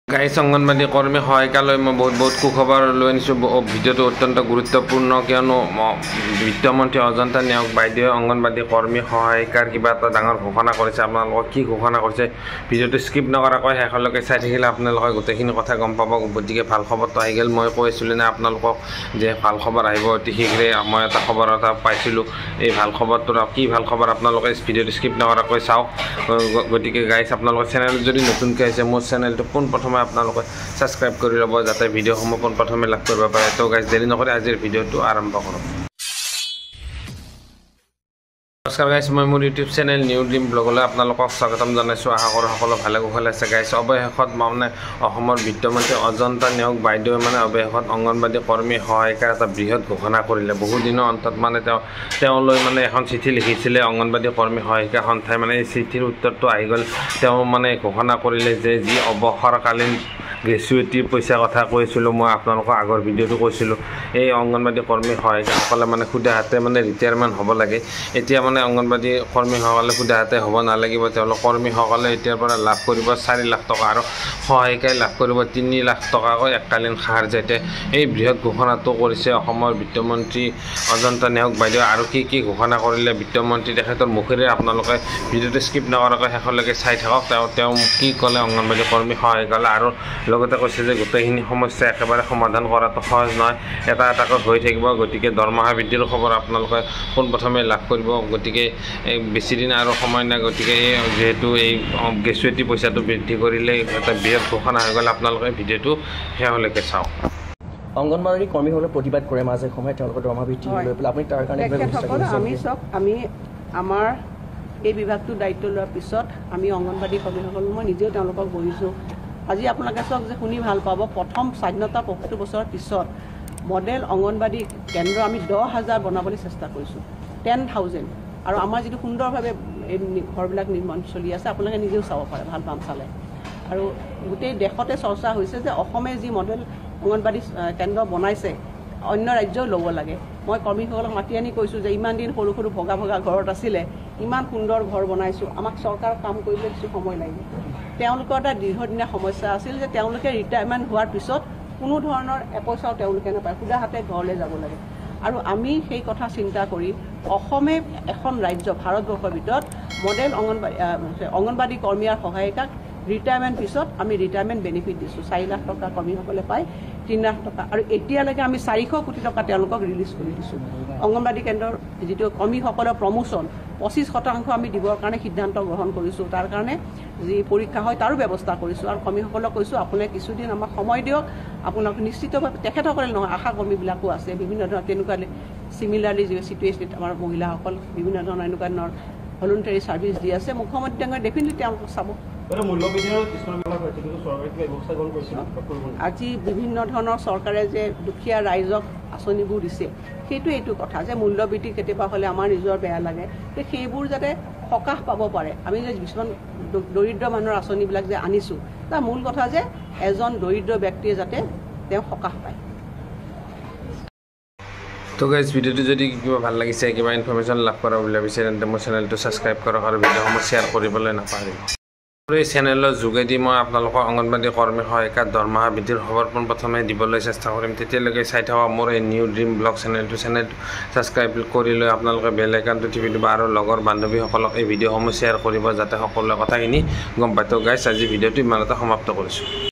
গাইছ অংগনবাদী কৰ্মী সহায়িকালৈ মই বহুত সুখবৰ লৈ আনিছোঁ। ভিডিঅ'টো অত্যন্ত গুৰুত্বপূৰ্ণ, কিয়নো বিত্তমন্ত্ৰী অজন্তা নেওগ বাইদেৱে অংগনবাদী কৰ্মী সহায়িকাৰ কিবা এটা ডাঙৰ ঘোষণা কৰিছে। আপোনালোকক কি ঘোষণা কৰিছে ভিডিঅ'টো স্কিপ নকৰাকৈ শেষলৈকে চাই থাকিলে আপোনালোকে গোটেইখিনি কথা গম পাব। গতিকে ভাল খবৰটো আহি গ'ল। মই কৈছিলোঁ নে আপোনালোকক যে ভাল খবৰ আহিব অতি শীঘ্ৰে। মই এটা খবৰ এটা পাইছিলোঁ, এই ভাল খবৰটো কি ভাল খবৰ আপোনালোকে ভিডিঅ'টো স্কিপ নকৰাকৈ চাওক। গতিকে গাইছ আপোনালোকৰ চেনেল যদি নতুনকৈ আহিছে মোৰ চেনেলটো পোনপ্ৰথমে আপোনালোকে সাবস্ক্ৰাইব কৰি ল'ব, যাতে ভিডিঅ'সমূহ পোনপ্ৰথমে লাভ কৰিব পাৰে। তো গাইজ দেৰি নকৰি আজিৰ ভিডিঅ'টো আৰম্ভ কৰোঁ। নমস্কাৰ গাইছ, মই মোৰ ইউটিউব চেনেল নিউ ড্ৰিম ব্লগলৈ আপোনালোকক স্বাগতম জনাইছোঁ। আশা কৰোঁ সকলো ভালে কুশলে আছে। গাইছ অৱশেষত অসমৰ বিত্তমন্ত্ৰী অজন্তা নেওগ বাইদেৱে অৱশেষত অংগনবাদী কৰ্মী সহায়িকাৰ এটা বৃহৎ ঘোষণা কৰিলে। বহুদিনৰ অন্তত তেওঁলৈ এখন চিঠি লিখিছিলে অংগনবাদী কৰ্মী সহায়িকা সন্থাই। এই চিঠিৰ উত্তৰটো আহি গ'ল। তেওঁ ঘোষণা কৰিলে যে যি অৱসৰকালীন গ্ৰেচুইটিৰ পইচাৰ কথা কৈছিলোঁ, মই আপোনালোকক আগৰ ভিডিঅ'টো কৈছিলোঁ, এই অংগনবাদী কৰ্মী সহায়িকাসকলে সুদা হাতে ৰিটায়াৰমেণ্ট হ'ব লাগে। এতিয়া অংগনবাদী কৰ্মীসকলে সুদা হাতে হ'ব নালাগিব। তেওঁলোক কৰ্মীসকলে এতিয়াৰ পৰা লাভ কৰিব 4 লাখ টকা আৰু সহায়িকাই লাভ কৰিব 3 লাখ টকাকৈ এককালীন সাহাৰ্য্যতে। এই বৃহৎ ঘোষণাটো কৰিছে অসমৰ বিত্তমন্ত্ৰী অজন্তা নেওগ বাইদেৱে। আৰু কি ঘোষণা কৰিলে বিত্তমন্ত্ৰী তেখেতৰ মুখেৰে আপোনালোকে ভিডিঅ'টো স্কিপ নকৰাকৈ শেষলৈকে চাই থাকক। তেওঁ কি ক'লে অংগনবাদী কৰ্মী সহায়িকালে, আৰু লগতে কৈছে যে গোটেইখিনি সমস্যা একেবাৰে সমাধান কৰাটো সহজ নহয়, এটা এটাকৈ হৈ থাকিব। গতিকে দৰমহা বৃদ্ধিৰ খবৰ আপোনালোকে পোনপ্ৰথমে লাভ কৰিব। গতিকে বেছি দিন আৰু সময় নাই। গতিকে যিহেতু এই গ্ৰেচুইটি পইচাটো বৃদ্ধি কৰিলে এটা বৃহৎ ঘোষণা হৈ গ'ল। আপোনালোকে ভিডিঅ'টো শেষলৈকে চাওক। অংগনবাদী কৰ্মীসকলে প্ৰতিবাদ কৰে মাজে সময়ে তেওঁলোকৰ দৰমহা বৃদ্ধি লৈ পেলাই। আপুনি তাৰ কাৰণে আমি আমাৰ এই বিভাগটোৰ দায়িত্ব লোৱাৰ পিছত আমি অংগনবাদী কৰ্মীসকল মই নিজেও তেওঁলোকক বহিছোঁ। আজি আপোনালোকে চাওক যে শুনি ভাল পাব, প্ৰথম স্বাধীনতা 75 বছৰৰ পিছত মডেল অংগনবাদী কেন্দ্ৰ আমি 10,000 বনাবলৈ চেষ্টা কৰিছোঁ, 10,000। আৰু আমাৰ যিটো সুন্দৰভাৱে এই ঘৰবিলাক নিৰ্মাণ চলি আছে, আপোনালোকে নিজেও চাব পাৰে, ভাল পাম চালে। আৰু গোটেই দেশতে চৰ্চা হৈছে যে অসমে যি মডেল অংগনবাদী কেন্দ্ৰ বনাইছে অন্য ৰাজ্যও ল'ব লাগে। মই কৰ্মীসকলক মাতি আনি কৈছোঁ যে ইমান দিন সৰু ভগা ঘৰত আছিলে, ইমান সুন্দৰ ঘৰ বনাইছোঁ, আমাক চৰকাৰৰ কাম কৰিবলৈ কিছু সময় লাগিব। তেওঁলোকৰ এটা দীৰ্ঘদিনীয়া সমস্যা আছিল যে তেওঁলোকে ৰিটায়াৰমেণ্ট হোৱাৰ পিছত কোনো ধৰণৰ এপইচাও তেওঁলোকে নাপায়, সুদা হাতে ঘৰলৈ যাব লাগে। আৰু আমি সেই কথা চিন্তা কৰি অসমে এখন ৰাজ্য ভাৰতবৰ্ষৰ ভিতৰত মডেল অংগনবাদী কৰ্মী আৰু সহায়িকাক ৰিটায়াৰমেণ্ট পিছত আমি ৰিটায়াৰমেণ্ট বেনিফিট দিছোঁ। 4 লাখ টকা কৰ্মীসকলে পায়, 3 লাখ টকা। আৰু এতিয়ালৈকে আমি 400 কোটি টকা তেওঁলোকক ৰিলিজ কৰি দিছোঁ। অংগনবাদী কেন্দ্ৰৰ যিটো কৰ্মীসকলৰ প্ৰমোশ্যন 25% আমি দিবৰ কাৰণে সিদ্ধান্ত গ্ৰহণ কৰিছোঁ। তাৰ কাৰণে যি পৰীক্ষা হয় তাৰো ব্যৱস্থা কৰিছোঁ। আৰু কৰ্মীসকলক কৈছোঁ আপোনালোকে কিছুদিন আমাক সময় দিয়ক, আপোনালোক নিশ্চিতভাৱে তেখেতসকলে নহয়, আশা কৰ্মীবিলাকো আছে বিভিন্ন ধৰণৰ তেনেকুৱা চিমিলাৰলি যি চিটুৱেশ্যন আমাৰ মহিলাসকল বিভিন্ন ধৰণৰ এনেকুৱা ধৰণৰ ভলুণ্টাৰী ছাৰ্ভিচ দি আছে। মুখ্যমন্ত্ৰী ডাঙৰ ডেফিনেটলি তেওঁলোকক চাব। আজি বিভিন্ন ধৰণৰ চৰকাৰে যে দুখীয়া ৰাইজক আঁচনিবোৰ দিছে, এইটো কথা যে মূল্যবৃদ্ধি কেতিয়াবা হ'লে আমাৰ নিজৰ বেয়া লাগে, সেইবোৰ যাতে সকাহ পাব পাৰে। আমি যে কিছুমান দৰিদ্ৰ মানুহৰ আঁচনিবিলাক যে আনিছোঁ, তাৰ মূল কথা যে এজন দৰিদ্ৰ ব্যক্তিয়ে যাতে তেওঁ সকাহ পায়। তো গাইজ ভিডিঅ'টো যদি কিবা ভাল লাগিছে, কিবা ইনফৰমেশ্যন লাভ কৰা বুলি ভাবিছে, তেন্তে মোৰ চেনেলটো ছাবস্ক্ৰাইব কৰক আৰু ভিডিঅ'সমূহ শ্বেয়াৰ কৰিবলৈ নাপাহৰিব। এই চেনেলৰ যোগেদি মই আপোনালোকক অংগনবাদী কৰ্মী সহায়িকাৰ দৰমহা বৃদ্ধিৰ খবৰ পোনপ্ৰথমে দিবলৈ চেষ্টা কৰিম। তেতিয়ালৈকে চাই থাকক মোৰ এই নিউ ড্ৰিম ব্লগ চেনেলটো ছাবস্ক্ৰাইব কৰি লৈ আপোনালোকে বেল আইকনটো টিপি দিব আৰু লগৰ বান্ধৱীসকলক এই ভিডিঅ'সমূহ শ্বেয়াৰ কৰিব, যাতে সকলোৱে কথাখিনি গম পায়। তো গাইজ আজি ভিডিঅ'টো ইমানতে সমাপ্ত কৰিছোঁ।